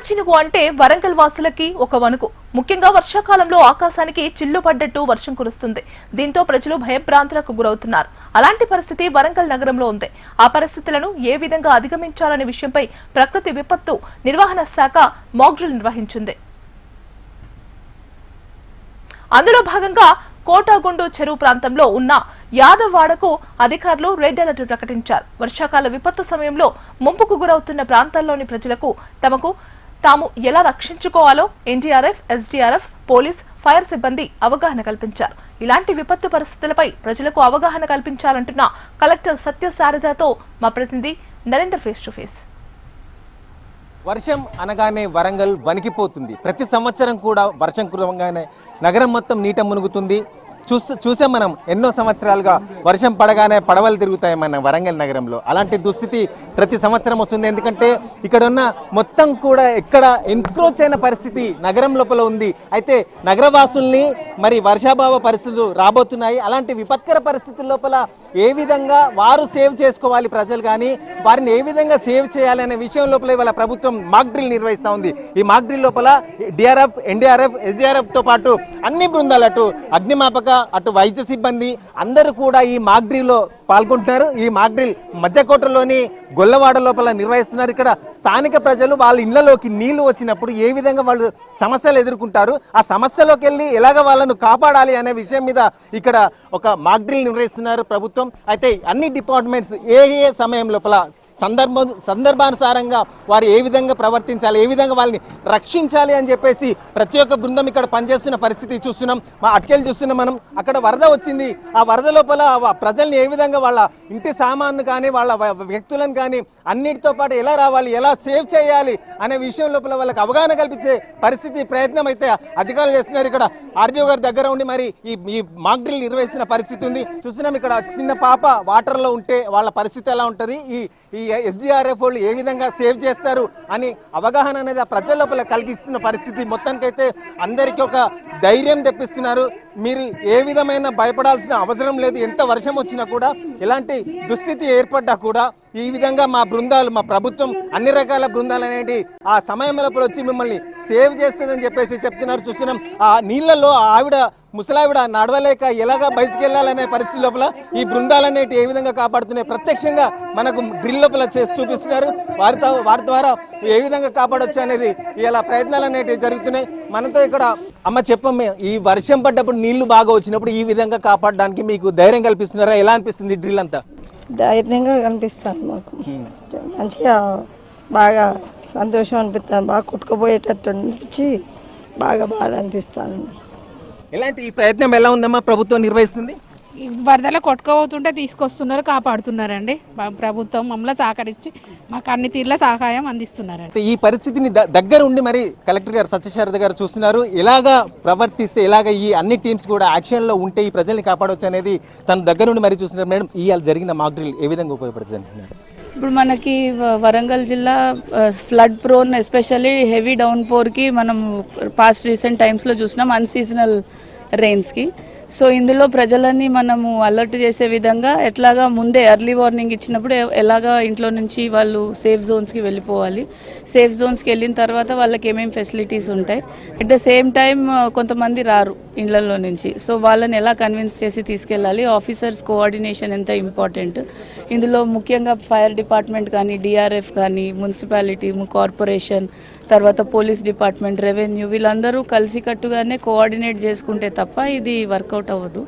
చినుకు అంటే వరంగల్ వాసులకి ఒక వణుకు. ముఖ్యంగా వర్షాకాలంలో ఆకాశానికి చిల్లు పడ్డట్టు వర్షం కురుస్తుంది. దీంతో ప్రజలు భయభ్రాంతులకు గురవుతున్నారు. అలాంటి పరిస్థితి వరంగల్ నగరంలో ఉంది. ఆ పరిస్థితులను ఏ విధంగా అధిగమించాలనే విషయంపై ప్రకృతి విపత్తు నిర్వహణ శాఖ మాక్ డ్రిల్ నిర్వహించింది. అందులో భాగంగా కోటాగుండు చెరువు ప్రాంతంలో ఉన్న యాదవ్వాడకు అధికారులు రెడ్ అలర్ట్ ప్రకటించారు. వర్షాకాల విపత్తు సమయంలో ముంపుకు గురవుతున్న ప్రాంతాల్లోని ప్రజలకు తాము ఎలా రక్షించుకోవాలో ఎన్డీఆర్ఎఫ్, ఎస్డీఆర్ఎఫ్, పోలీస్, ఫైర్ సిబ్బంది అవగాహన కల్పించారు. ఇలాంటి విపత్తు పరిస్థితులపై ప్రజలకు అవగాహన కల్పించాలంటున్న కలెక్టర్ సత్యసారథతో మా ప్రతినిధి నరేందర్ ఫేస్ టు ఫేస్. వర్షం అనగానే వరంగల్ వణికిపోతుంది. ప్రతి సంవత్సరం కూడా వర్షం కురవగానే నగరం మొత్తం నీట మునుగుతుంది. చూసాం మనం ఎన్నో సంవత్సరాలుగా వర్షం పడగానే పడవలు తిరుగుతాయి మన వరంగల్ నగరంలో. అలాంటి దుస్థితి ప్రతి సంవత్సరం వస్తుంది. ఎందుకంటే ఇక్కడ ఉన్న మొత్తం కూడా ఎక్కడ ఎన్క్రోచ్ అయిన పరిస్థితి నగరం లోపల ఉంది. అయితే నగరవాసుల్ని మరి వర్షాభావ పరిస్థితులు రాబోతున్నాయి. అలాంటి విపత్కర పరిస్థితుల లోపల ఏ విధంగా వారు సేవ్ చేసుకోవాలి ప్రజలు, కానీ వారిని ఏ విధంగా సేవ్ చేయాలి అనే విషయం లోపల ఇవాళ ప్రభుత్వం మాక్ డ్రిల్ నిర్వహిస్తూ ఉంది. ఈ మాక్ డ్రిల్ లోపల డిఆర్ఎఫ్, ఎన్డీఆర్ఎఫ్, ఎస్డీఆర్ఎఫ్తో పాటు అన్ని బృందాలు, అటు అగ్నిమాపక, అటు వైద్య సిబ్బంది అందరూ కూడా ఈ మాక్ డ్రిల్లో పాల్గొంటున్నారు. ఈ మాక్ డ్రిల్ మధ్యకోటలోని గొల్లవాడ లోపల నిర్వహిస్తున్నారు. ఇక్కడ స్థానిక ప్రజలు వాళ్ళ ఇళ్లలోకి నీళ్లు వచ్చినప్పుడు ఏ విధంగా వాళ్ళు సమస్యలు ఎదుర్కొంటారు, ఆ సమస్యలోకి వెళ్ళి ఎలాగ వాళ్ళను కాపాడాలి అనే విషయం మీద ఇక్కడ ఒక మాక్ డ్రిల్ నిర్వహిస్తున్నారు ప్రభుత్వం. అయితే అన్ని డిపార్ట్మెంట్స్ ఏ సమయం లోపల సందర్భానుసారంగా వారు ఏ విధంగా ప్రవర్తించాలి, ఏ విధంగా వాళ్ళని రక్షించాలి అని చెప్పేసి ప్రతి ఒక్క బృందం ఇక్కడ పనిచేస్తున్న పరిస్థితి చూస్తున్నాం. మా అటుకెళ్ళి చూస్తున్నాం మనం. అక్కడ వరద వచ్చింది. ఆ వరద లోపల ప్రజల్ని ఏ విధంగా వాళ్ళ ఇంటి సామాన్లు కానీ వాళ్ళ వ్యక్తులను కానీ అన్నిటితో పాటు ఎలా రావాలి, ఎలా సేవ్ చేయాలి అనే విషయం లోపల వాళ్ళకి అవగాహన కల్పించే పరిస్థితి ప్రయత్నం అయితే అధికారులు చేస్తున్నారు. ఇక్కడ ఆర్డీఓ గారి దగ్గర ఉండి మరి ఈ మాక్ డ్రిల్ నిర్వహిస్తున్న పరిస్థితి ఉంది. చూస్తున్నాం ఇక్కడ చిన్న పాప వాటర్లో ఉంటే వాళ్ళ పరిస్థితి ఎలా ఉంటుంది, ఈ ఎస్డీఆర్ఎఫ్ వాళ్ళు ఏ విధంగా సేవ్ చేస్తారు అని అవగాహన అనేది ఆ ప్రజల లోపల కలిగిస్తున్న పరిస్థితి. మొత్తానికైతే అందరికీ ఒక ధైర్యం తెప్పిస్తున్నారు. మీరు ఏ విధమైన భయపడాల్సిన అవసరం లేదు. ఎంత వర్షం వచ్చినా కూడా, ఎలాంటి దుస్థితి ఏర్పడ్డా కూడా ఈ విధంగా మా బృందాలు, మా ప్రభుత్వం అన్ని రకాల బృందాలు అనేవి ఆ సమయం లోపల వచ్చి మిమ్మల్ని సేవ్ చేస్తుందని చెప్పేసి చెప్తున్నారు. చూస్తున్నాం ఆ నీళ్లలో ముసలావిడ నడవలేక ఎలాగా బయటికి వెళ్ళాలనే పరిస్థితి లోపల ఈ బృందాలు అనేవి ఏ విధంగా కాపాడుతున్నాయి ప్రత్యక్షంగా మనకు డ్రిల్ లోపల చేసి చూపిస్తున్నారు. వారి ద్వారా ఏ విధంగా కాపాడొచ్చు అనేది ఇలా ప్రయత్నాలు అనేవి జరుగుతున్నాయి. మనతో ఇక్కడ అమ్మ చెప్పమ్మ, ఈ వర్షం పడ్డప్పుడు నీళ్లు బాగా వచ్చినప్పుడు ఈ విధంగా కాపాడడానికి మీకు ధైర్యం కల్పిస్తున్నారా? ఎలా అనిపిస్తుంది డ్రిల్ అంతా? ధైర్యంగా కనిపిస్తుంది మాకు. మంచిగా బాగా సంతోషం అనిపిస్తుంది. బాగా కొట్టుకుపోయేటట్టు అనిపించి బాగా బాధ అనిపిస్తుంది. ఎలాంటి ఈ ప్రయత్నం ఎలా ఉందమ్మా ప్రభుత్వం నిర్వహిస్తుంది? వరదల కొట్టుకుపోతుంటే తీసుకొస్తున్నారు, కాపాడుతున్నారండి. ప్రభుత్వం మమ్మల్ని సహకరించి మాకు అన్ని తీర్ల సహాయం అందిస్తున్నారండి. ఈ పరిస్థితిని దగ్గర ఉండి మరి కలెక్టర్ గారు సత్యశారద గారు చూస్తున్నారు. ఎలాగా ప్రవర్తిస్తే, ఎలాగ ఈ అన్ని టీమ్స్ కూడా యాక్షన్లో ఉంటే ఈ ప్రజల్ని కాపాడవచ్చు అనేది తన దగ్గర ఉండి మరి చూస్తున్నారు. మేడం, ఇవాళ జరిగిన మాక్ డ్రిల్ ఏ విధంగా ఉపయోగపడుతుంది అంటున్నారు? ఇప్పుడు మనకి వరంగల్ జిల్లా ఫ్లడ్ ప్రోన్, ఎస్పెషల్లీ హెవీ డౌన్ పోర్కి మనం పాస్ట్ రీసెంట్ టైమ్స్లో చూసినాం, అన్సీజనల్ రెయిన్స్కి. సో ఇందులో ప్రజలని మనము అలర్ట్ చేసే విధంగా ఎట్లాగా ముందే ఎర్లీ వార్నింగ్ ఇచ్చినప్పుడు ఎలాగా ఇంట్లో నుంచి వాళ్ళు సేఫ్ జోన్స్కి వెళ్ళిపోవాలి, సేఫ్ జోన్స్కి వెళ్ళిన తర్వాత వాళ్ళకి ఏమేమి ఫెసిలిటీస్ ఉంటాయి, అట్ ద సేమ్ టైం కొంతమంది రారు ఇళ్లలో నుంచి, సో వాళ్ళని ఎలా కన్విన్స్ చేసి తీసుకెళ్ళాలి, ఆఫీసర్స్ కోఆర్డినేషన్ ఎంత ఇంపార్టెంట్. ఇందులో ముఖ్యంగా ఫైర్ డిపార్ట్మెంట్ కానీ, డిఆర్ఎఫ్ కానీ, మున్సిపాలిటీ, కార్పొరేషన్, తర్వాత పోలీస్ డిపార్ట్మెంట్, రెవెన్యూ, వీళ్ళందరూ కలిసికట్టుగానే కోఆర్డినేట్ చేసుకుంటే తప్ప ఇది వర్కౌట్ అవ్వదు.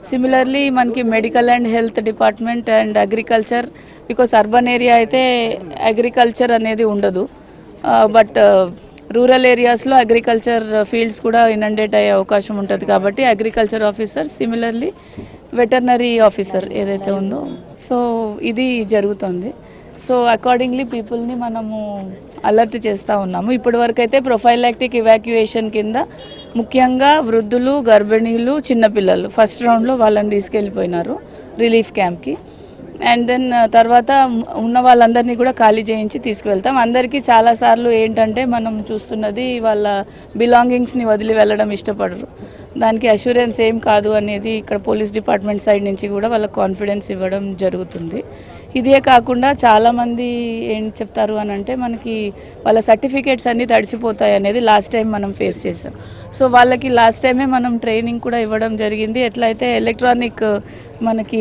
సిమిలర్లీ మనకి medical and health department and agriculture, because urban area అయితే అగ్రికల్చర్ అనేది ఉండదు, బట్ రూరల్ ఏరియాస్లో అగ్రికల్చర్ ఫీల్డ్స్ కూడా ఇనండేట్ అయ్యే అవకాశం ఉంటుంది. కాబట్టి agriculture officer, similarly veterinary officer ఏదైతే ఉందో, సో ఇది జరుగుతుంది. సో అకార్డింగ్లీ పీపుల్ని మనము అలర్ట్ చేస్తూ ఉన్నాము. ఇప్పటి వరకు అయితే ప్రొఫైలాక్టిక్ ఇవాక్యుయేషన్ కింద ముఖ్యంగా వృద్ధులు, గర్భిణీలు, చిన్నపిల్లలు ఫస్ట్ రౌండ్లో వాళ్ళని తీసుకెళ్ళిపోయినారు రిలీఫ్ క్యాంప్కి. అండ్ దెన్ తర్వాత ఉన్న వాళ్ళందరినీ కూడా ఖాళీ చేయించి తీసుకువెళ్తాం. అందరికీ చాలాసార్లు ఏంటంటే మనం చూస్తున్నది వాళ్ళ బిలాంగింగ్స్ని వదిలి వెళ్ళడం ఇష్టపడరు. దానికి అష్యూరెన్స్ ఏం కాదు అనేది ఇక్కడ పోలీస్ డిపార్ట్మెంట్ సైడ్ నుంచి కూడా వాళ్ళకి కాన్ఫిడెన్స్ ఇవ్వడం జరుగుతుంది. ఇదే కాకుండా చాలామంది ఏం చెప్తారు అని అంటే మనకి వాళ్ళ సర్టిఫికేట్స్ అన్నీ తడిసిపోతాయి అనేది లాస్ట్ టైం మనం ఫేస్ చేసాం. సో వాళ్ళకి లాస్ట్ టైమే మనం ట్రైనింగ్ కూడా ఇవ్వడం జరిగింది. ఎట్లయితే ఎలక్ట్రానిక్ మనకి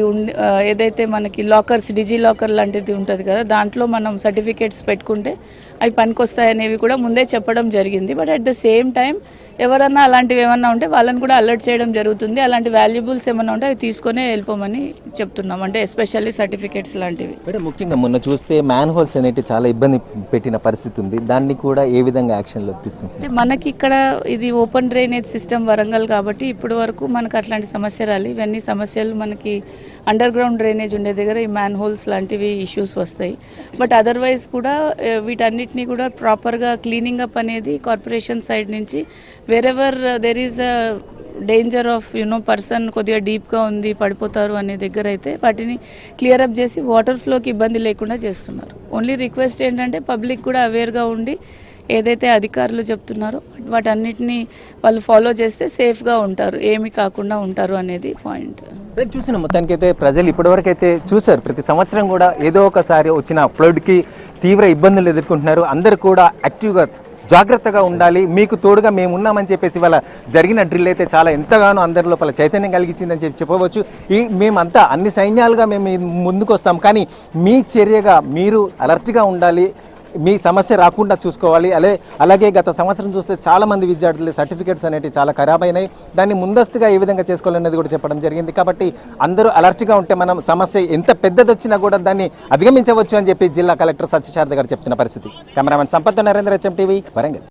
ఏదైతే మనకి లాకర్స్ డిజీ లాకర్ లాంటిది ఉంటుంది కదా, దాంట్లో మనం సర్టిఫికేట్స్ పెట్టుకుంటే అవి పనికొస్తాయి అనేవి కూడా ముందే చెప్పడం జరిగింది. But at the same time ఎవరన్నా అలాంటివి ఏమన్నా ఉంటే వాళ్ళని కూడా అలర్ట్ చేయడం జరుగుతుంది. అలాంటి వాల్యుబుల్స్ ఏమన్నా ఉంటే అవి తీసుకొని వెళ్ళిపోమని చెప్తున్నాం, అంటే ఎస్పెషల్లీ సర్టిఫికేట్స్ లాంటివి. అంటే ముఖ్యంగా మొన్న చూస్తే మ్యాన్ హోల్స్ అనేవి చాలా ఇబ్బంది పెట్టిన పరిస్థితి ఉంది. దాన్ని కూడా ఏ విధంగా యాక్షన్లో తీసుకుంటారు? అంటే మనకి ఇక్కడ ఇది ఓపెన్ డ్రైనేజ్ సిస్టమ్ వరంగల్ కాబట్టి ఇప్పటి వరకు మనకు అట్లాంటి సమస్య రాలి. ఇవన్నీ సమస్యలు మనకి అండర్ గ్రౌండ్ డ్రైనేజ్ ఉండే దగ్గర ఈ మ్యాన్ హోల్స్ లాంటివి ఇష్యూస్ వస్తాయి. బట్ అదర్వైజ్ కూడా వీటన్నిటినీ కూడా ప్రాపర్గా క్లీనింగ్ అప్ అనేది కార్పొరేషన్ సైడ్ నుంచి wherever there is a danger of person కొద్దిగా డీప్గా ఉంది పడిపోతారు అనే దగ్గర అయితే వాటిని క్లియర్ అప్ చేసి వాటర్ ఫ్లోకి ఇబ్బంది లేకుండా చేస్తున్నారు. ఓన్లీ రిక్వెస్ట్ ఏంటంటే పబ్లిక్ కూడా అవేర్గా ఉండి ఏదైతే అధికారులు చెప్తున్నారో వాటన్నిటిని వాళ్ళు ఫాలో చేస్తే సేఫ్గా ఉంటారు, ఏమి కాకుండా ఉంటారు అనేది పాయింట్. రేపు చూసిన మొత్తానికైతే ప్రజలు ఇప్పటివరకు అయితే చూశారు, ప్రతి సంవత్సరం కూడా ఏదో ఒకసారి వచ్చిన ఫ్లడ్కి తీవ్ర ఇబ్బందులు ఎదుర్కొంటున్నారు. అందరూ కూడా యాక్టివ్గా జాగ్రత్తగా ఉండాలి, మీకు తోడుగా మేము ఉన్నామని చెప్పేసి వాళ్ళ జరిగిన డ్రిల్ అయితే చాలా ఎంతగానో అందరి లోపల చైతన్యం కలిగించిందని చెప్పవచ్చు. మేమంతా అన్ని సైన్యాలుగా మేము ముందుకు వస్తాం, కానీ మీ చర్యగా మీరు అలర్ట్గా ఉండాలి, మీ సమస్య రాకుండా చూసుకోవాలి. అలాగే గత సంవత్సరం చూస్తే చాలామంది విద్యార్థులు సర్టిఫికేట్స్ అనేవి చాలా ఖరాబ్ అయినాయి. దాన్ని ముందస్తుగా ఏ విధంగా చేసుకోవాలనేది కూడా చెప్పడం జరిగింది. కాబట్టి అందరూ అలర్ట్గా ఉంటే మనం సమస్య ఎంత పెద్దది వచ్చినా కూడా దాన్ని అధిగమించవచ్చు అని చెప్పి జిల్లా కలెక్టర్ సత్యశారద గారు చెప్తున్న పరిస్థితి. Cameraman Sampath Narendra HM TV Warangal.